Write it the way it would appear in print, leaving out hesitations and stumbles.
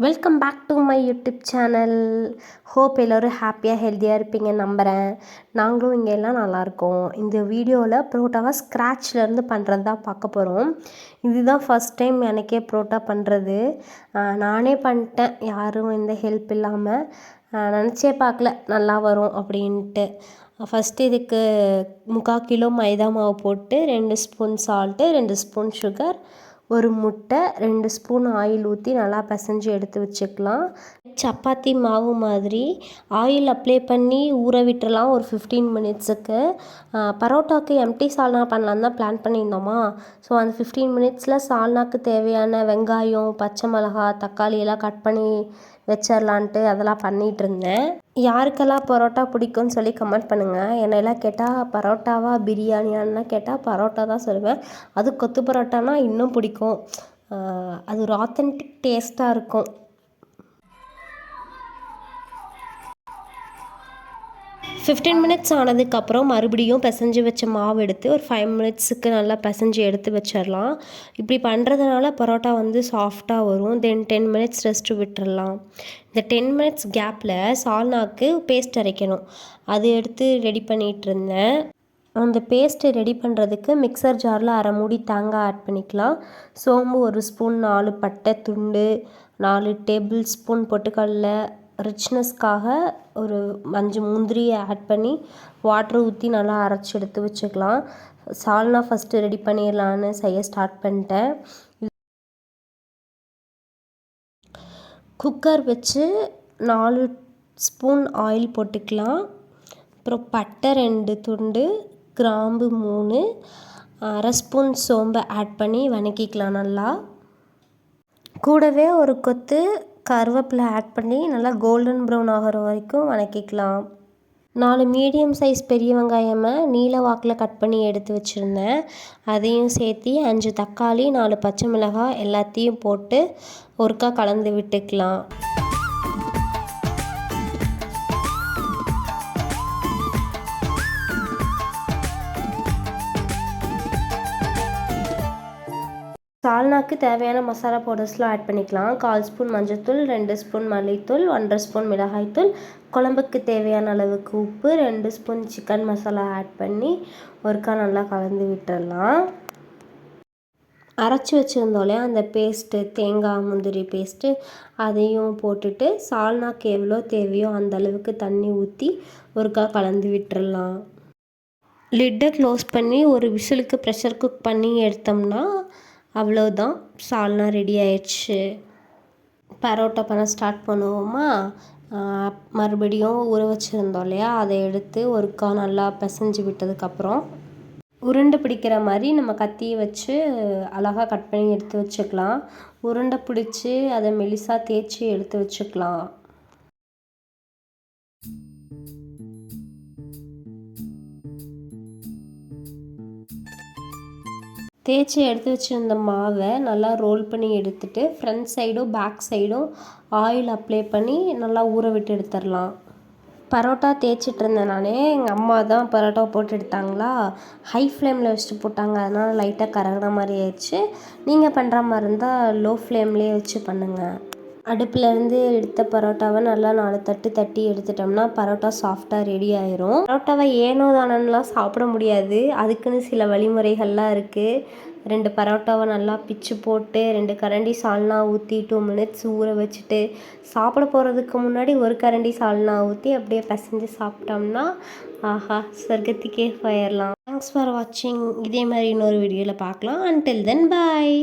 Welcome back to my YouTube channel. Hope எல்லோரும் ஹாப்பியாக ஹெல்த்தியாக இருப்பீங்கன்னு நம்புகிறேன். நாங்களும் இங்கே எல்லாம் நல்லாயிருக்கோம். இந்த வீடியோவில் புரோட்டாவை ஸ்க்ராட்ச்லேருந்து பண்ணுறது தான் பார்க்க போகிறோம். இதுதான் ஃபஸ்ட் டைம் எனக்கே புரோட்டா பண்ணுறது. நானே பண்ணிட்டேன், யாரும் எந்த ஹெல்ப் இல்லாமல். நினச்சே பார்க்கல நல்லா வரும் அப்படின்ட்டு. ஃபஸ்ட்டு இதுக்கு 3/4 கிலோ மைதா மாவு போட்டு 2 ஸ்பூன் சால்ட்டு, 2 ஸ்பூன் சுகர், ஒரு முட்டை, 2 ஸ்பூன் ஆயில் ஊற்றி நல்லா பிசைஞ்சு எடுத்து வச்சுக்கலாம். சப்பாத்தி மாவு மாதிரி ஆயில் அப்ளை பண்ணி ஊற விட்டுறலாம் ஒரு 15 மினிட்ஸுக்கு. பரோட்டாவுக்கு எம்டி சால்னா பண்ணலான்னு தான் பிளான் பண்ணியிருந்தோமா. ஸோ அந்த 15 மினிட்ஸில் சால்னாக்கு தேவையான வெங்காயம், பச்சை மிளகா, தக்காளி எல்லாம் கட் பண்ணி வச்சிடலான்ட்டு அதெல்லாம் பண்ணிகிட்டு இருந்தேன். யாருக்கெல்லாம் பரோட்டா பிடிக்கும்னு சொல்லி கமெண்ட் பண்ணுங்கள். என்னெல்லாம் கேட்டால் பரோட்டாவா பிரியாணியான்லாம் கேட்டால் பரோட்டா தான் சொல்லுவேன். அது கொத்து பரோட்டானா இன்னும் பிடிக்கும். அது ஒரு ஆத்தென்டிக் டேஸ்ட்டாக இருக்கும். 15 மினிட்ஸ் ஆனதுக்கப்புறம் மறுபடியும் பிசைஞ்சு வச்ச மாவு எடுத்து ஒரு 5 மினிட்ஸுக்கு நல்லா பிசைஞ்சு எடுத்து வச்சிடலாம். இப்படி பண்ணுறதுனால பரோட்டா வந்து சாஃப்டாக வரும். தென் 10 மினிட்ஸ் ரெஸ்ட்டு விட்டுறலாம். இந்த 10 மினிட்ஸ் கேப்பில் சால்னாக்கு பேஸ்ட் அரைக்கணும். அது எடுத்து ரெடி பண்ணிகிட்டு இருந்தேன். அந்த பேஸ்ட்டு ரெடி பண்ணுறதுக்கு மிக்சர் ஜாரில் 1/2 மூடி தேங்காய் ஆட் பண்ணிக்கலாம். சோம்பு 1 ஸ்பூன், 4 பட்டை துண்டு, 4 டேபிள் ஸ்பூன் பொட்டுக்கடலை, ரிச்னஸ்க்காக ஒரு 5 முந்திரியை ஆட் பண்ணி வாட்டர் ஊற்றி நல்லா அரைச்சி எடுத்து வச்சுக்கலாம். சால்னா ஃபஸ்ட்டு ரெடி பண்ணிடலான்னு செய்ய ஸ்டார்ட் பண்ணிட்டேன். குக்கர் வச்சு 4 ஸ்பூன் ஆயில் போட்டுக்கலாம். அப்புறம் பட்டை 2 துண்டு, கிராம்பு 3, 1/2 ஸ்பூன் சோம்பை ஆட் பண்ணி வதக்கிக்கலாம் நல்லா. கூடவே ஒரு கொத்து கருவேப்பிலை ஆட் பண்ணி நல்லா கோல்டன் ப்ரௌன் ஆகிற வரைக்கும் வதக்கிக்கலாம். 4 மீடியம் சைஸ் பெரிய வெங்காயமை நீல வாக்கில் கட் பண்ணி எடுத்து வச்சுருந்தேன். அதையும் சேர்த்து 5 தக்காளி, 4 பச்சை மிளகாய் எல்லாத்தையும் போட்டு ஒருக்கா கலந்து விட்டுக்கலாம். சால்னாக்கு தேவையான மசாலா பவுடர்ஸ்லாம் ஆட் பண்ணிக்கலாம். 1/4 ஸ்பூன் மஞ்சள்தூள், 2 ஸ்பூன் மல்லித்தூள், 1/2 ஸ்பூன் மிளகாய்த்தூள், குழம்புக்கு தேவையான அளவுக்கு உப்பு, 2 ஸ்பூன் சிக்கன் மசாலா ஆட் பண்ணி ஒருக்கா நல்லா கலந்து விட்டுடலாம். அரைச்சி வச்சுருந்தோம் இல்லையா அந்த பேஸ்ட்டு, தேங்காய் முந்திரி பேஸ்ட்டு, அதையும் போட்டுட்டு சால்னாக்கு எவ்வளோ தேவையோ அந்த அளவுக்கு தண்ணி ஊற்றி ஒருக்கா கலந்து விட்டுடலாம். லிட்டை க்ளோஸ் பண்ணி ஒரு விசிலுக்கு ப்ரெஷர் குக் பண்ணி எடுத்தோம்னா அவ்வளோதான், சால்னா ரெடி ஆயிடுச்சு. பரோட்டா பண்ண ஸ்டார்ட் பண்ணுவோமா. மறுபடியும் ஊற வச்சுருந்தோம் இல்லையா, அதை எடுத்து ஒருக்கா நல்லா பிசைஞ்சு விட்டதுக்கப்புறம் உருண்டை பிடிக்கிற மாதிரி நம்ம கத்தியை வச்சு அழகாக கட் பண்ணி எடுத்து வச்சுக்கலாம். உருண்டை பிடிச்சி அதை மெலிசாக தேய்ச்சி எடுத்து வச்சுக்கலாம். தேய்ச்சி எடுத்து வச்சுருந்த மாவை நல்லா ரோல் பண்ணி எடுத்துகிட்டு ஃப்ரண்ட் சைடும் பேக் சைடும் ஆயில் அப்ளை பண்ணி நல்லா ஊற விட்டு எடுத்துடலாம். பரோட்டா தேய்ச்சிட்டு இருந்தேன் நான். எங்கள் அம்மா தான் பரோட்டா போட்டு எடுத்தாங்களா, ஹை ஃப்ளேமில் வச்சுட்டு போட்டாங்க. அதனால் லைட்டாக கரகிற மாதிரி ஆயிடுச்சு. நீங்கள் பண்ணுற மாதிரி இருந்தால் லோ ஃப்ளேம்லேயே வச்சு பண்ணுங்கள். அடுப்புலேருந்து எடுத்த பரோட்டாவை நல்லா 4 தட்டு தட்டி எடுத்துட்டோம்னா பரோட்டா சாஃப்டாக ரெடி ஆயிரும். பரோட்டாவை ஏனோ தானன்னுலாம் சாப்பிட முடியாது, அதுக்குன்னு சில வழிமுறைகள்லாம் இருக்குது. 2 பரோட்டாவை நல்லா பிச்சு போட்டு 2 கரண்டி சால்னா ஊற்றி 2 மினிட்ஸ் ஊற வச்சுட்டு சாப்பிட போகிறதுக்கு முன்னாடி 1 கரண்டி சால்னா ஊற்றி அப்படியே பிசைஞ்சு சாப்பிட்டோம்னா ஆஹா சொர்க்கத்துக்கே போயிடலாம். தேங்க்ஸ் ஃபார் வாட்சிங். இதே மாதிரி இன்னொரு வீடியோவில் பார்க்கலாம். அன்டில் தென் பாய்.